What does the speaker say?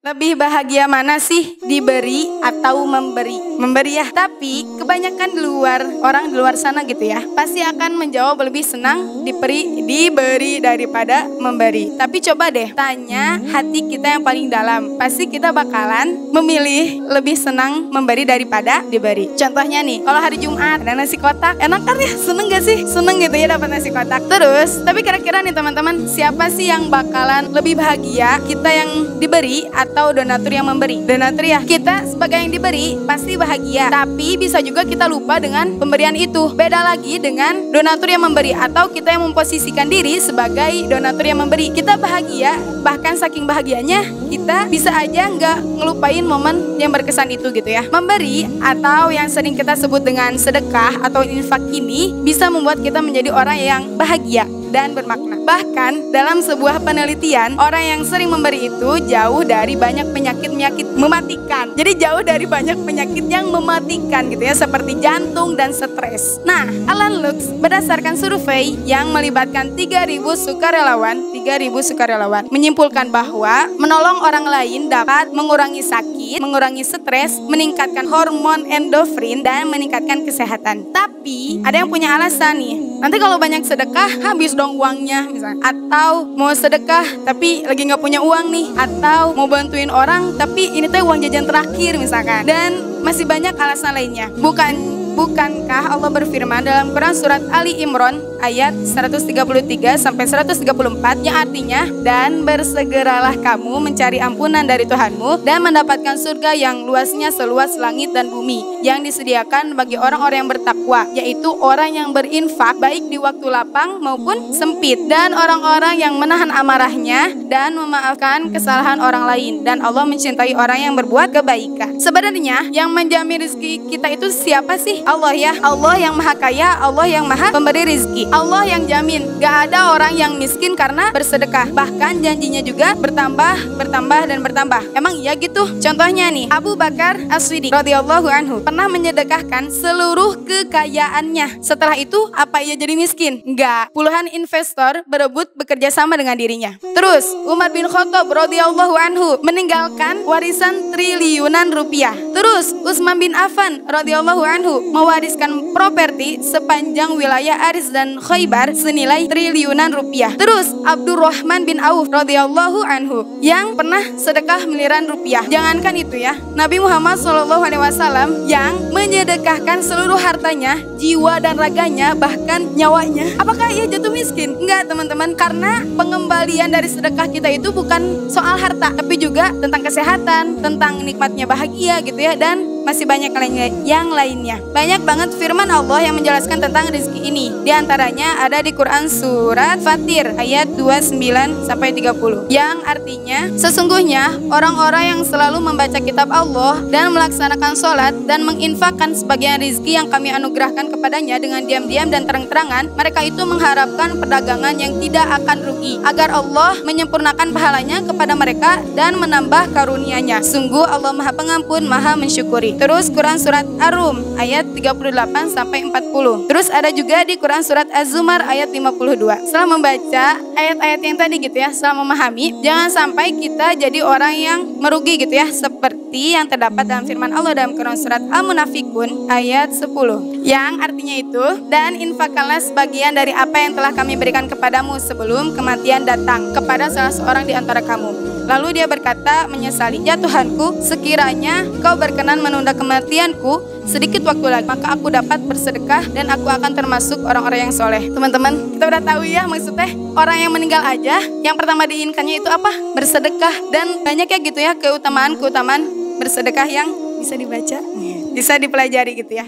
Lebih bahagia mana sih, diberi atau memberi? Memberi ya, tapi kebanyakan orang di luar sana gitu ya, pasti akan menjawab lebih senang diberi daripada memberi. Tapi coba deh tanya hati kita yang paling dalam, pasti kita bakalan memilih lebih senang memberi daripada diberi. Contohnya nih, kalau hari Jumat ada nasi kotak, enak kan ya? Seneng gak sih? Seneng gitu ya dapat nasi kotak. Terus, tapi kira-kira nih teman-teman, siapa sih yang bakalan lebih bahagia? Kita yang diberi atau donatur yang memberi? Donatur ya, kita sebagai yang diberi pasti bahagia, tapi bisa juga kita lupa dengan pemberian itu. Beda lagi dengan donatur yang memberi, atau kita yang memposisikan diri sebagai donatur yang memberi. Kita bahagia, bahkan saking bahagianya kita bisa aja nggak ngelupain momen yang berkesan itu gitu ya. Memberi atau yang sering kita sebut dengan sedekah atau infak ini bisa membuat kita menjadi orang yang bahagia dan bermakna. Bahkan dalam sebuah penelitian, orang yang sering memberi itu jauh dari banyak penyakit mematikan. Jadi jauh dari banyak penyakit yang mematikan gitu ya, seperti jantung dan stres. Nah, Alan Lux berdasarkan survei yang melibatkan 3.000 sukarelawan menyimpulkan bahwa menolong orang lain dapat mengurangi sakit, mengurangi stres, meningkatkan hormon endorfin dan meningkatkan kesehatan. Tapi ada yang punya alasan nih. Nanti kalau banyak sedekah habis dong uangnya misalnya. Atau mau sedekah tapi lagi nggak punya uang nih. Atau mau bantuin orang tapi ini tuh uang jajan terakhir misalkan. Dan masih banyak alasan lainnya. Bukankah Allah berfirman dalam Quran surat Ali Imran ayat 133 sampai 134 yang artinya, dan bersegeralah kamu mencari ampunan dari Tuhanmu dan mendapatkan surga yang luasnya seluas langit dan bumi yang disediakan bagi orang-orang yang bertakwa, yaitu orang yang berinfak baik di waktu lapang maupun sempit, dan orang-orang yang menahan amarahnya dan memaafkan kesalahan orang lain, dan Allah mencintai orang yang berbuat kebaikan. Sebenarnya yang menjamin rezeki kita itu siapa sih? Allah ya. Allah yang maha kaya, Allah yang maha pemberi rezeki. Allah yang jamin. Gak ada orang yang miskin karena bersedekah. Bahkan janjinya juga bertambah dan bertambah. Emang iya gitu? Contohnya nih, Abu Bakar As-Siddiq radhiyallahu anhu pernah menyedekahkan seluruh kekayaannya. Setelah itu apa ia jadi miskin? Enggak. Puluhan investor berebut bekerja sama dengan dirinya. Terus Umar bin Khattab radhiyallahu anhu meninggalkan warisan triliunan rupiah. Terus Utsman bin Affan radhiyallahu anhu mewariskan properti sepanjang wilayah Aris dan Khaybar senilai triliunan rupiah. Terus Abdurrahman bin Auf radhiyallahu anhu yang pernah sedekah miliaran rupiah. Jangankan itu ya, Nabi Muhammad SAW yang menyedekahkan seluruh hartanya, jiwa dan raganya, bahkan nyawanya. Apakah ia jatuh miskin? Enggak teman-teman, karena pengembalian dari sedekah kita itu bukan soal harta, tapi juga tentang kesehatan, tentang nikmatnya bahagia gitu ya, dan masih banyak yang lainnya. Banyak banget firman Allah yang menjelaskan tentang rezeki ini. Di antaranya ada di Quran surat Fatir ayat 29 sampai 30 yang artinya, sesungguhnya orang-orang yang selalu membaca kitab Allah dan melaksanakan sholat dan menginfakkan sebagian rezeki yang kami anugerahkan kepadanya dengan diam-diam dan terang-terangan, mereka itu mengharapkan perdagangan yang tidak akan rugi, agar Allah menyempurnakan pahalanya kepada mereka dan menambah karunia-Nya. Sungguh Allah Maha Pengampun, Maha Mensyukuri. Terus Quran surat Ar-Rum ayat 38 sampai 40. Terus ada juga di Quran surat Az-Zumar ayat 52. Setelah membaca ayat-ayat yang tadi gitu ya, setelah memahami, jangan sampai kita jadi orang yang merugi gitu ya, seperti yang terdapat dalam firman Allah dalam Quran surat Al-Munafikun ayat 10 yang artinya itu, dan infakkanlah sebagian dari apa yang telah kami berikan kepadamu sebelum kematian datang kepada salah seorang di antara kamu. Lalu dia berkata menyesali, ya Tuhanku, sekiranya kau berkenan menunda kematianku sedikit waktu lagi, maka aku dapat bersedekah dan aku akan termasuk orang-orang yang soleh. Teman-teman, kita udah tahu ya maksudnya orang yang meninggal aja yang pertama diinginkannya itu apa? Bersedekah. Dan banyak ya gitu ya keutamaan bersedekah yang bisa dibaca, bisa dipelajari gitu ya.